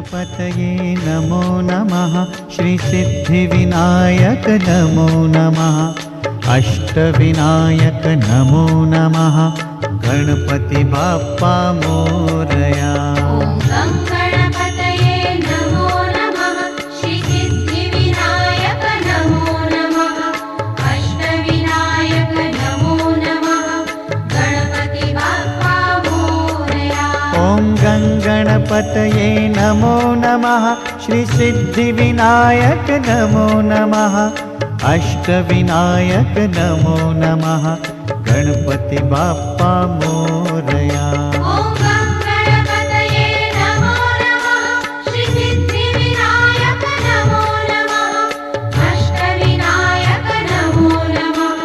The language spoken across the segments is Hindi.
गणपतये नमो नमः। श्री सिद्धिविनायक नमो नमः। अष्टविनायक नमो नमः। गणपति बाप्पा मोरया। ओम गणपतये नमो नमः। श्री सिद्धिविनायक नमो नमः। अष्टविनायक नमो नमः। गणपति बाप्पा मोरया। ओम गणपतये नमो नमः। श्री सिद्धिविनायक नमो नमः। अष्टविनायक नमो नमः। गणपति बाप्पा मोरया। ओम गणपतये नमो नमः। श्री सिद्धिविनायक नमो नमः। अष्टविनायक नमो नमः।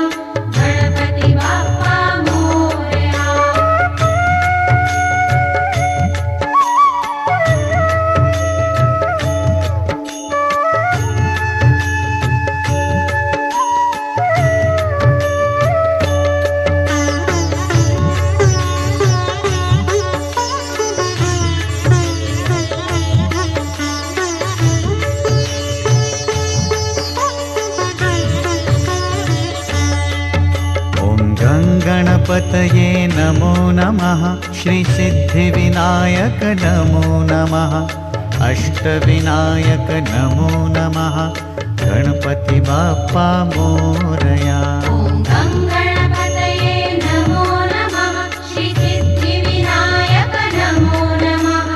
गणपति बाप्पा मोरया। गणपतये नमो नमः। श्री सिद्धिविनायक नमो नमः। अष्टविनायक नमो नमः। गणपति बाप्पा मोरया। ओम गणपतये नमो नमः। श्री सिद्धिविनायक नमो नमः।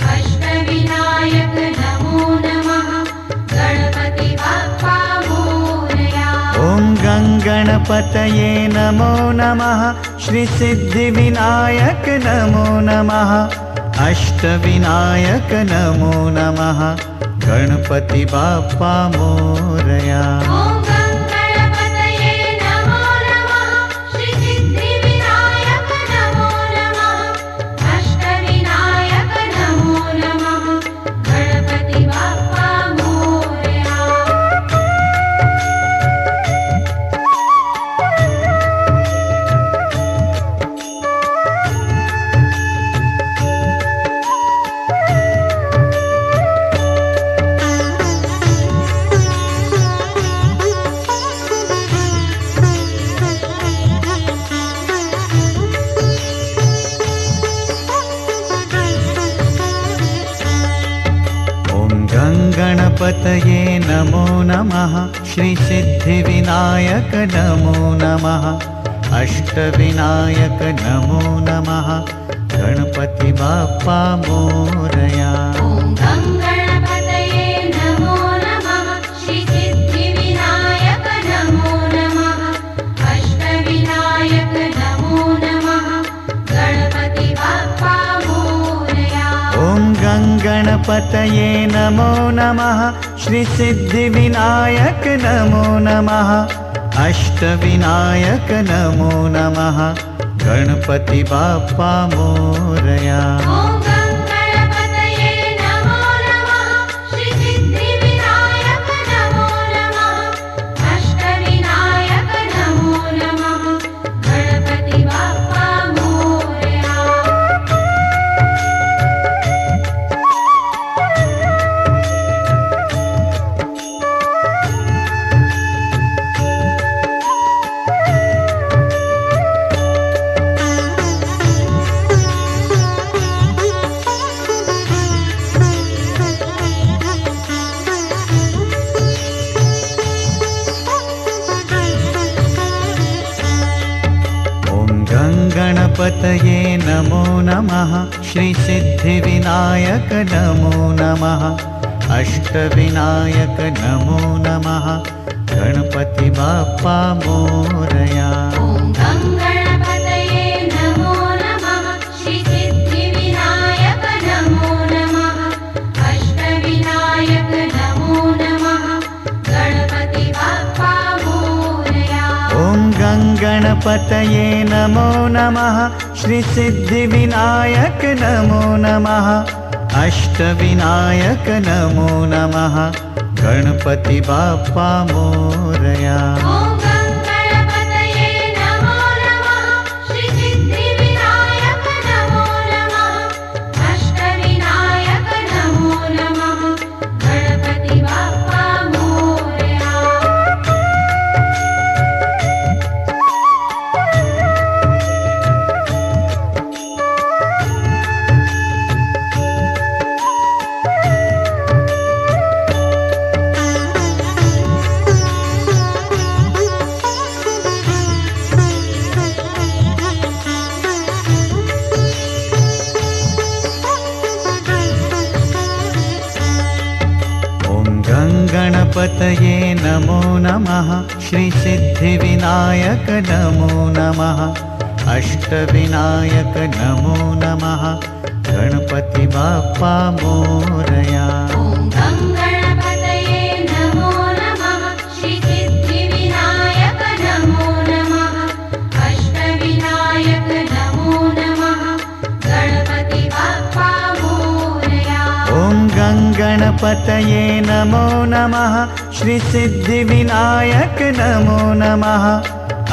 अष्टविनायक नमो नमः। गणपति बाप्पा मोरया। ओम गणपतये नमो नमः। श्री सिद्धिविनायक नमो नमः। अष्टविनायक नमो नमः। गणपति बाप्पा मोरया। ओम गणपतये नमो नमः। श्री सिद्धिविनायक नमो नमः। अष्टविनायक नमो नमः। गणपति बाप्पा मोरया। गणपतये नमो नमः। श्री सिद्धिविनायक नमो नमः। अष्टविनायक नमो नमः। गणपति बाप्पा मोरया। ओम गणपतये नमो नमः। श्री सिद्धिविनायक नमो नमः। अष्टविनायक नमो नमः। गणपति बाप्पा मोरया। ओम गणपतये नमो नमः। श्री सिद्धिविनायक नमो नमः। अष्टविनायक नमो नमः। गणपति बाप्पा मोरया। ओम गणपतये नमो नमः। श्री सिद्धिविनायक नमो नमः। अष्टविनायक नमो नमः। गणपति बाप्पा मोरया। गणपतये नमो नमः। श्री सिद्धिविनायक नमो नमः। अष्टविनायक नमो नमः। गणपति बाप्पा मोरया। ओम गणपतये नमो नमः। श्री सिद्धिविनायक नमो नमः। अष्टविनायक नमो नमः। गणपति बाप्पा मोरया। ओम गणपतये नमो नमः। श्री सिद्धिविनायक नमो नमः। अष्टविनायक नमो नमः। गणपति बाप्पा मोरया। ओम गणपतये नमो नमः। श्री सिद्धिविनायक नमो नमः। अष्टविनायक नमो गणपतये नमो नमः श्रीसिद्धिविनायक नमो नमः अष्टविनायक नमो नमः गणपति बाप्पा मोरया। ॐ गं गणपतये नमो नमः श्रीसिद्धिविनायक नमो नमः अष्टविनायक नमो नमः गणपति बाप्पा मोरया। ॐ गं गणपतये नमो नमः श्रीसिद्धिविनायक नमो नमः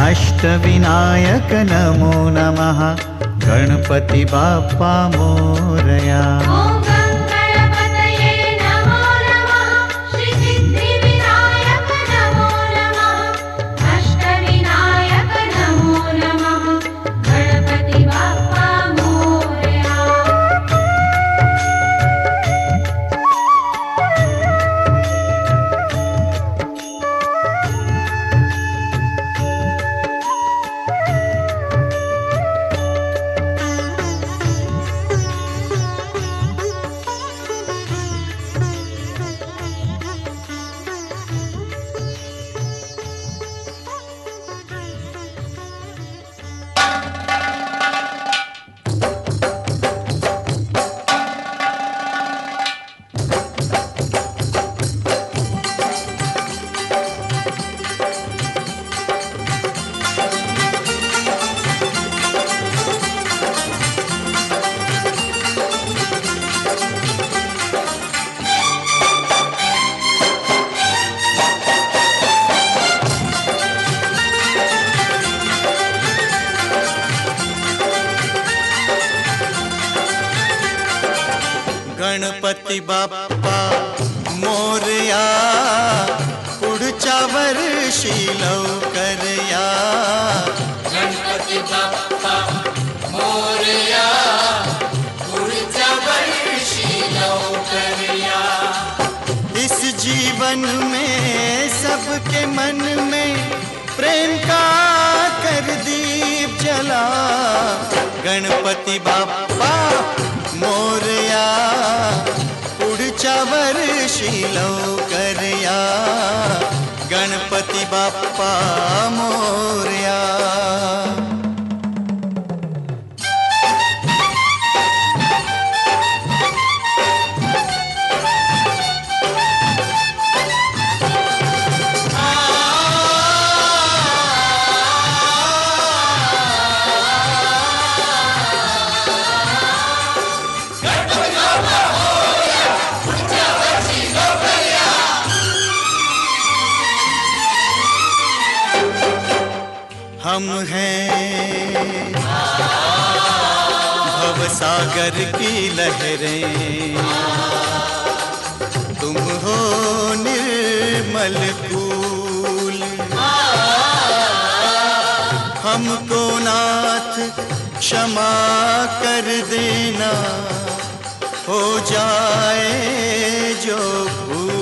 अष्टविनायक नमो नमः गणपति बाप्पा मोरया। ॐ गं गणपतये नमो नमः श्रीसिद्धिविनायक नमो नमः अष्टविनायक नमो नमः गणपति बाप्पा मोरया। गणपति बाप्पा मोरया पुढच्या वर्षी लवकर या। गणपती बाप्पा मोरया पुढच्या वर्षी लवकर या। इस जीवन में सबके मन में प्रेम का कर दीप जला। गणपति बाप्पा मोरया पुढच्या वर्षी लवकर या। गणपति बाप्पा मोरया। हम हैं भवसागर की लहरें, तुम हो निर्मल फूल। हमको नाथ क्षमा कर देना, हो जाए जो भूल।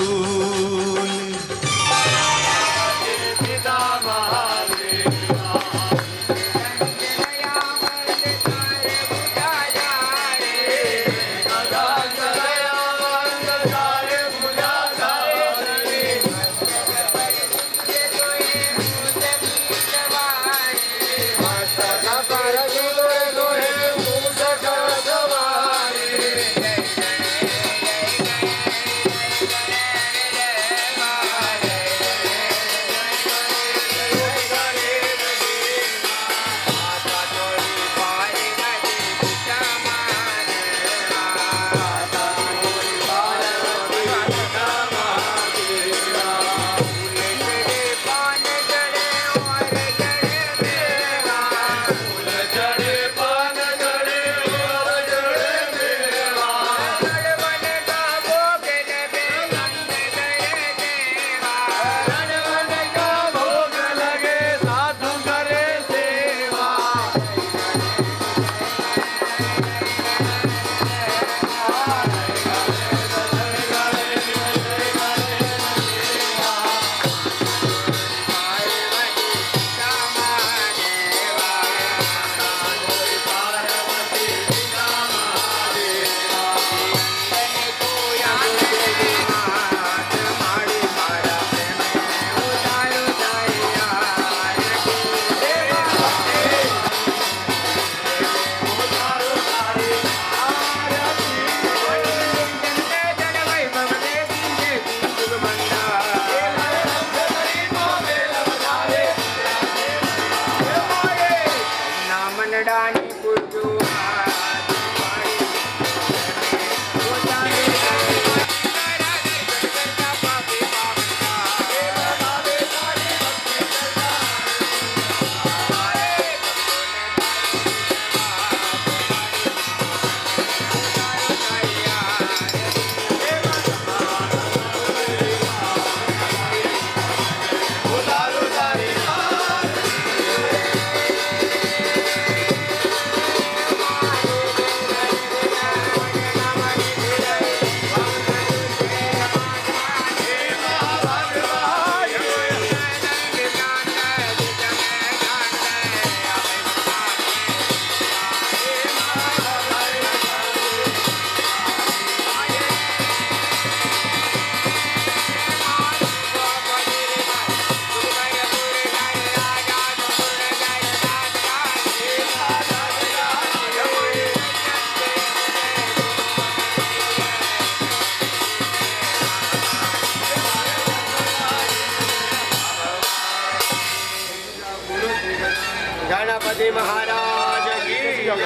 ગણપતિ મહારાજ કી જય.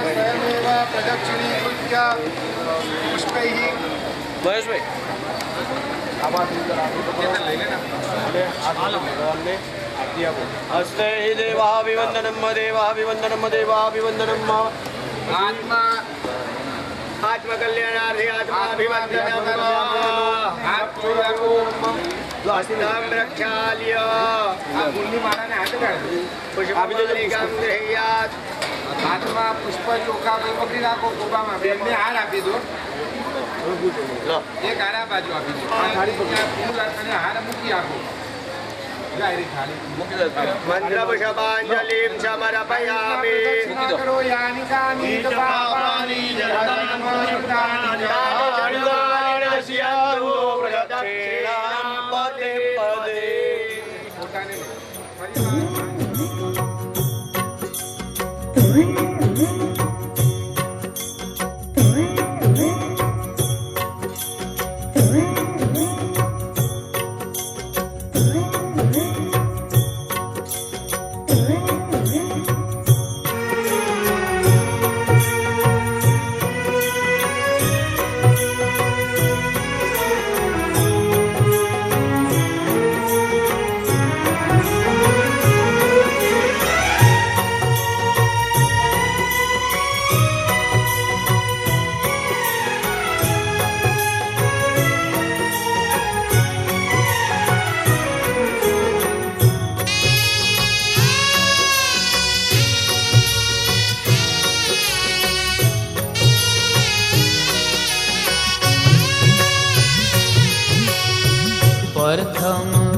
स्वयमेव प्रदक्षिणीकृत्य पुष्पैः મહેશભાઈ હસ્તે દેવાભિવંદનમ દેવાભિવંદનમ દેવાભિવંદનમ આત્મકલ્યાણાર્થે આત્માભિવંદનમ સ્વાસ્થ્યમ પ્રક્ષાલ્ય પુષ્પમાલિકાં ગૃહ્યાત. હાથમાં પુષ્પ ચોખા પકડી રાખો કોબામાં બેનને હાર આપી દો એક હાર આ બાજુ આપી દો ફૂલ અને હાર મૂકી આપો મંત્રપુષ્પાંજલિં સમર્પયામિ. કરો યાની કાની પાપાની प्रथम